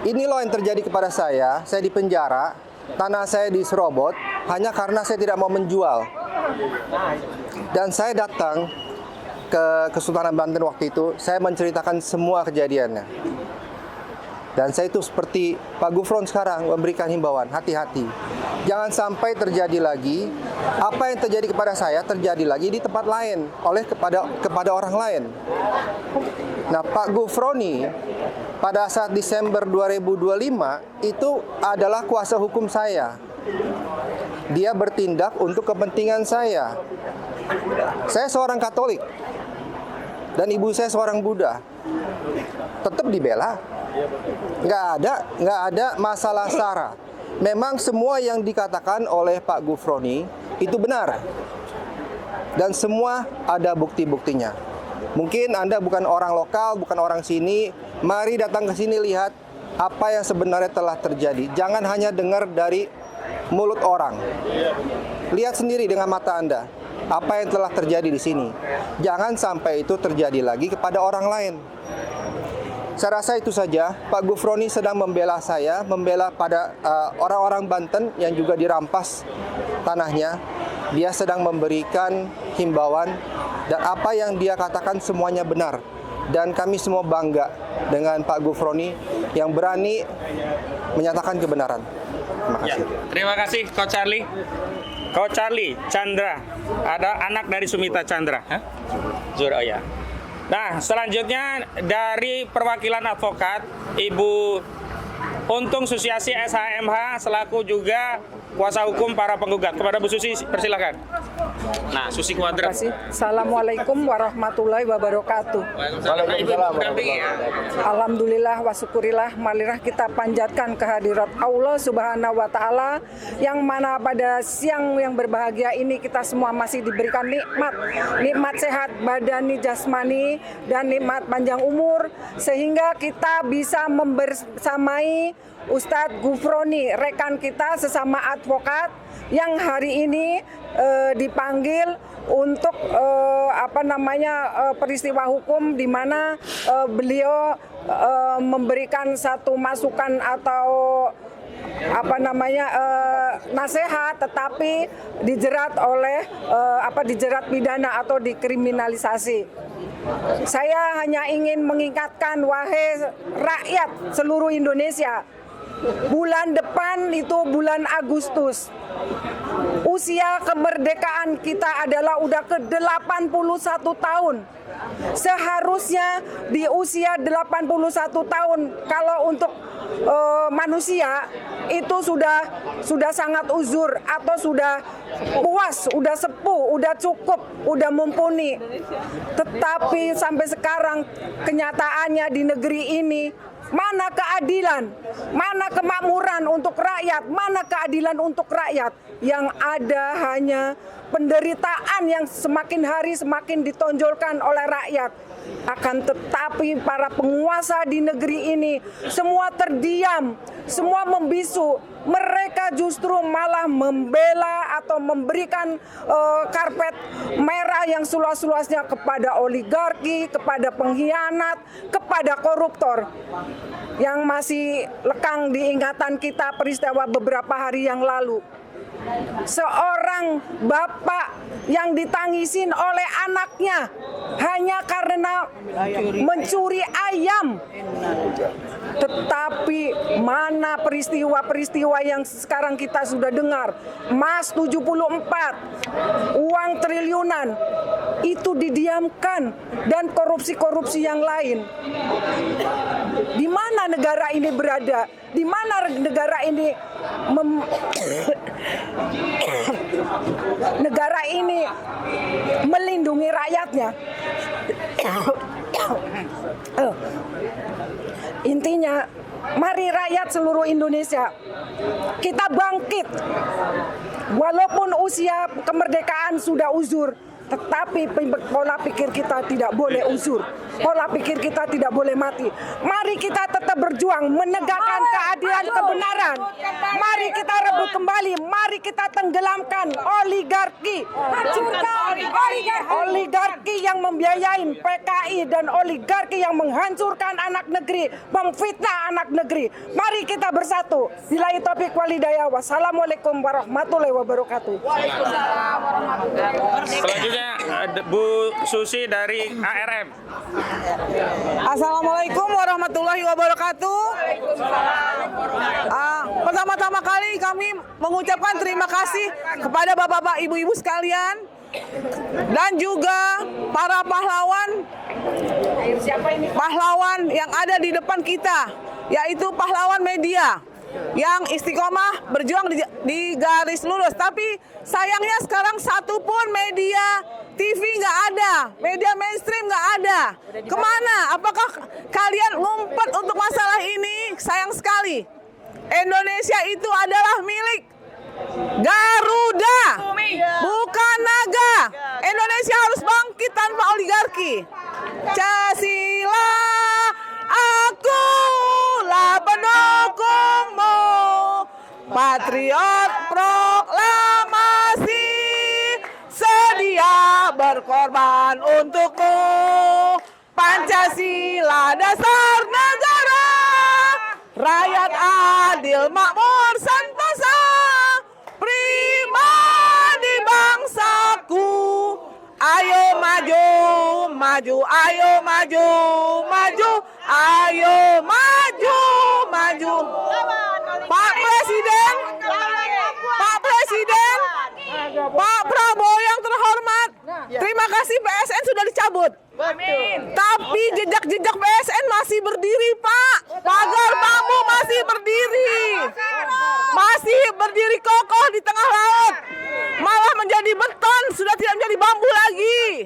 Ini loh yang terjadi kepada saya dipenjara, tanah saya diserobot, hanya karena saya tidak mau menjual. Dan saya datang ke Kesultanan Banten waktu itu, saya menceritakan semua kejadiannya. Dan saya itu seperti Pak Gufron sekarang memberikan himbauan, hati-hati. Jangan sampai terjadi lagi apa yang terjadi kepada saya terjadi lagi di tempat lain kepada orang lain. Nah, Pak Gufroni pada saat Desember 2025 itu adalah kuasa hukum saya. Dia bertindak untuk kepentingan saya. Saya seorang Katolik dan ibu saya seorang Buddha. Tetap dibela. Nggak ada masalah SARA. Memang semua yang dikatakan oleh Pak Gufroni itu benar. Dan semua ada bukti-buktinya. Mungkin Anda bukan orang lokal, bukan orang sini. Mari datang ke sini lihat apa yang sebenarnya telah terjadi. Jangan hanya dengar dari mulut orang. Lihat sendiri dengan mata Anda apa yang telah terjadi di sini. Jangan sampai itu terjadi lagi kepada orang lain. Saya rasa itu saja. Pak Gufroni sedang membela saya, membela pada orang-orang Banten yang juga dirampas tanahnya. Dia sedang memberikan himbauan dan apa yang dia katakan semuanya benar. Dan kami semua bangga dengan Pak Gufroni yang berani menyatakan kebenaran. Terima kasih. Terima kasih, Coach Charlie. Coach Charlie Chandra, ada anak dari Sumita Chandra. Zuraya. Nah, selanjutnya dari perwakilan advokat, Ibu Untung Susiasi SHMH selaku juga kuasa hukum para penggugat. Kepada Bu Susi, persilakan. Nah, Susi Kuadrat. Terima kasih. Assalamualaikum warahmatullahi wabarakatuh. Alhamdulillah wa syukurillah, marilah kita panjatkan kehadirat Allah Subhanahu wa taala yang mana pada siang yang berbahagia ini kita semua masih diberikan nikmat sehat badani jasmani dan nikmat panjang umur sehingga kita bisa membersamai Ustadz Gufroni, rekan kita sesama advokat yang hari ini dipanggil untuk peristiwa hukum di mana beliau memberikan satu masukan atau nasihat, tetapi dijerat oleh dijerat pidana atau dikriminalisasi. Saya hanya ingin mengingatkan wahai rakyat seluruh Indonesia, bulan depan itu bulan Agustus. Usia kemerdekaan kita adalah udah ke 81 tahun. Seharusnya di usia 81 tahun kalau untuk manusia itu sudah sangat uzur atau sudah puas, udah sepuh, udah cukup, udah mumpuni. Tetapi sampai sekarang kenyataannya di negeri ini mana keadilan, mana kemakmuran untuk rakyat, mana keadilan untuk rakyat. Yang ada hanya penderitaan yang semakin hari semakin ditonjolkan oleh rakyat. Akan tetapi para penguasa di negeri ini semua terdiam, semua membisu. Mereka justru malah membela atau memberikan karpet merah cinta yang seluas-luasnya kepada oligarki, kepada pengkhianat, kepada koruptor. Yang masih lekang di ingatan kita peristiwa beberapa hari yang lalu. Seorang bapak yang ditangisin oleh anaknya hanya karena mencuri ayam. Tetapi mana peristiwa-peristiwa yang sekarang kita sudah dengar. Emas 74, uang triliunan, itu didiamkan, dan korupsi-korupsi yang lain. Di mana negara ini berada? Di mana negara ini negara ini melindungi rakyatnya? Intinya, mari rakyat seluruh Indonesia, kita bangkit. Walaupun usia kemerdekaan sudah uzur, tetapi pola pikir kita tidak boleh uzur. Pola pikir kita tidak boleh mati. Mari kita tetap berjuang menegakkan keadilan, kebenaran. Mari kita rebut kembali. Mari kita tenggelamkan oligarki. Oligarki yang membiayain PKI dan oligarki yang menghancurkan anak negeri, memfitnah anak negeri. Mari kita bersatu. Billahi taufiq wal hidayah. Wassalamualaikum warahmatullahi wabarakatuh. Selanjutnya Bu Susi dari ARM. Assalamualaikum warahmatullahi wabarakatuh. Pertama-tama kali kami mengucapkan terima kasih kepada bapak-bapak, ibu-ibu sekalian, dan juga para pahlawan yang ada di depan kita, yaitu pahlawan media yang istiqomah berjuang di garis lurus. Tapi sayangnya sekarang satu pun media TV nggak ada, media mainstream nggak ada. Kemana? Apakah kalian ngumpet untuk masalah ini? Sayang sekali. Indonesia itu adalah milik Garuda, bukan naga. Indonesia harus bangkit tanpa oligarki. Pancasila, akulah pendukungmu, patriot proklamasi, sedia berkorban untukmu. Pancasila dasar negara, rakyat adil makmur sentosa, pribadi bangsaku. Ayo maju, maju, ayo maju, maju, ayo maju, maju. Pak Presiden, Pak Presiden, Pak Prabowo yang terhormat, terima kasih PSN sudah dicabut. Tapi jejak-jejak PSN masih berdiri, Pak. Pagar bambu masih berdiri. Masih berdiri kokoh di tengah laut. Malah menjadi beton, sudah tidak menjadi bambu lagi.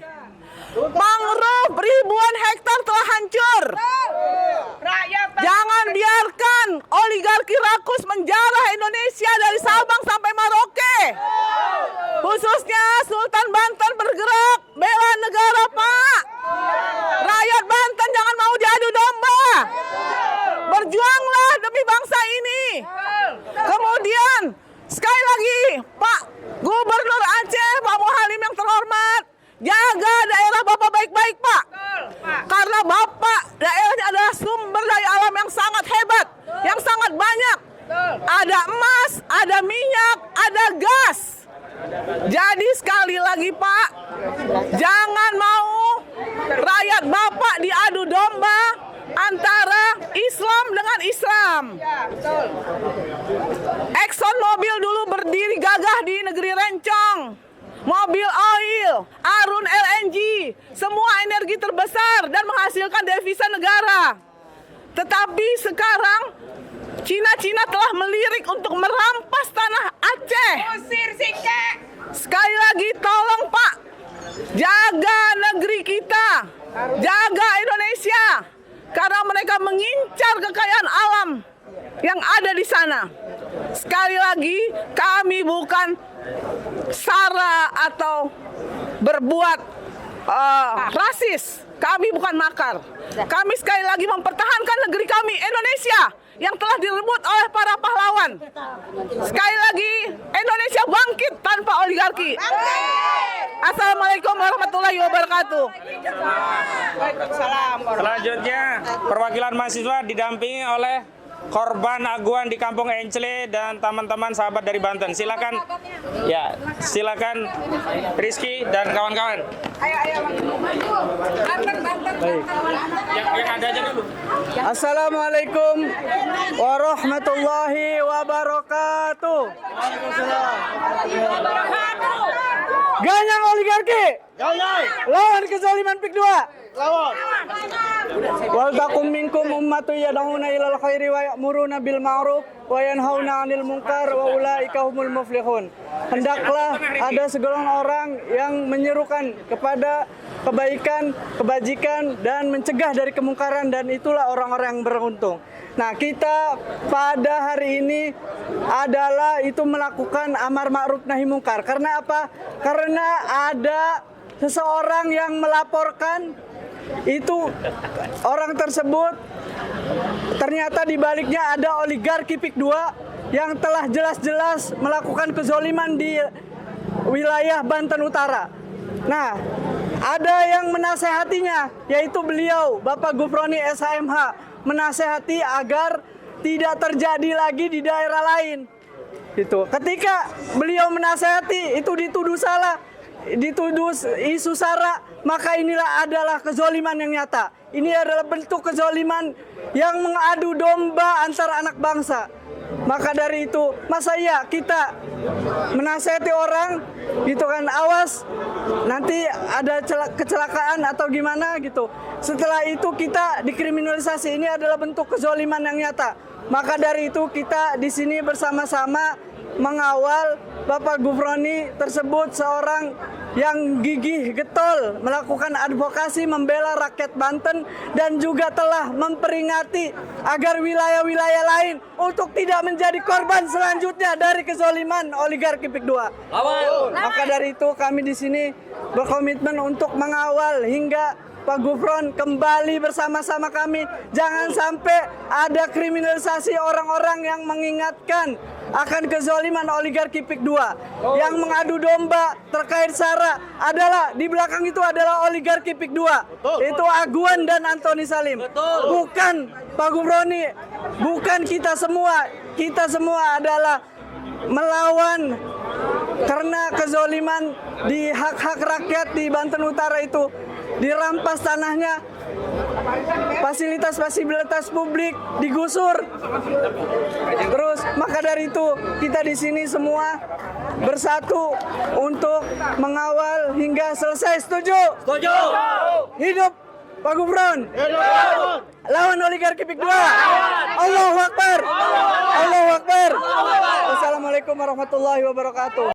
Mangrove ribuan hektar telah hancur. Jangan biarkan oligarki rakus menjarah Indonesia dari Sabang sampai Merauke. Khususnya Sultan Banten bergerak bela negara, Pak. Rakyat Banten jangan mau diadu domba. Berjuanglah demi bangsa ini. Kemudian sekali lagi, Pak Gubernur Aceh, Pak Muhalim yang terhormat, jaga daerah Bapak baik-baik, Pak. Karena Bapak daerahnya adalah sumber daya alam yang sangat hebat, yang sangat banyak. Ada emas, ada minyak, ada gas. Jadi sekali lagi, Pak, jangan mau rakyat Bapak diadu domba antara Islam dengan Islam. Exxon Mobil dulu berdiri gagah di negeri Rencong. Mobil oil, Arun LNG, semua energi terbesar dan menghasilkan devisa negara. Tetapi sekarang Cina telah melirik untuk merampas tanah Aceh. Sekali lagi tolong, Pak, jaga negeri kita, jaga Indonesia, karena mereka mengincar kekayaan alam yang ada di sana. Sekali lagi, kami bukan sara atau berbuat rasis. Kami bukan makar. Kami sekali lagi mempertahankan negeri kami, Indonesia, yang telah direbut oleh para pahlawan. Sekali lagi, Indonesia bangkit tanpa oligarki. Assalamualaikum. Assalamualaikum warahmatullahi wabarakatuh. Selanjutnya, perwakilan mahasiswa didampingi oleh korban aguan di Kampung Encle dan teman-teman sahabat dari Banten. Silakan, ya, silakan Rizky dan kawan-kawan. Yang ada aja dulu. Assalamualaikum warahmatullahi wabarakatuh. Ganyang oligarki. Lawan kezaliman PIK 2. Lawan. Wal takum minkum ummatu yad'una ilal khairi wa ya'muruna bil ma'ruf wa yanhauna 'anil munkar wa ulaika humul muflihun. Hendaklah ada segolongan orang yang menyerukan kepada kebaikan, kebajikan dan mencegah dari kemungkaran, dan itulah orang-orang yang beruntung. Nah, kita pada hari ini adalah itu melakukan amar ma'ruf nahi mungkar. Karena apa? Karena ada seseorang yang melaporkan itu, orang tersebut ternyata di baliknya ada oligarki PIK 2 yang telah jelas-jelas melakukan kezoliman di wilayah Banten Utara. Nah, ada yang menasehatinya, yaitu beliau Bapak Gufroni SHMH, menasehati agar tidak terjadi lagi di daerah lain. Gitu. Ketika beliau menasehati itu dituduh salah, dituduh isu sara, maka inilah adalah kezoliman yang nyata. Ini adalah bentuk kezoliman yang mengadu domba antara anak bangsa. Maka dari itu, masa iya kita menasihati orang gitu kan, awas nanti ada kecelakaan atau gimana gitu. Setelah itu kita dikriminalisasi, ini adalah bentuk kezoliman yang nyata. Maka dari itu kita di sini bersama-sama mengawal Bapak Gufroni tersebut, seorang yang gigih getol melakukan advokasi membela rakyat Banten dan juga telah memperingati agar wilayah-wilayah lain untuk tidak menjadi korban selanjutnya dari kezoliman oligarki PIK 2. Maka dari itu kami di sini berkomitmen untuk mengawal hingga Pak Gufron kembali bersama-sama kami. Jangan sampai ada kriminalisasi orang-orang yang mengingatkan akan kezoliman oligarki PIK 2. Yang mengadu domba terkait sara adalah di belakang itu adalah oligarki PIK 2. Itu Aguan dan Antoni Salim. Bukan Pak Gufroni, bukan kita semua. Kita semua adalah melawan karena kezoliman di hak-hak rakyat di Banten Utara itu. Dirampas tanahnya, fasilitas-fasilitas publik digusur. Terus maka dari itu kita di sini semua bersatu untuk mengawal hingga selesai. Setuju? Setuju. Hidup Pak Gufron. Lawan oligarki PIK 2. Allahu Akbar. Allahu Akbar. Wassalamualaikum warahmatullahi wabarakatuh.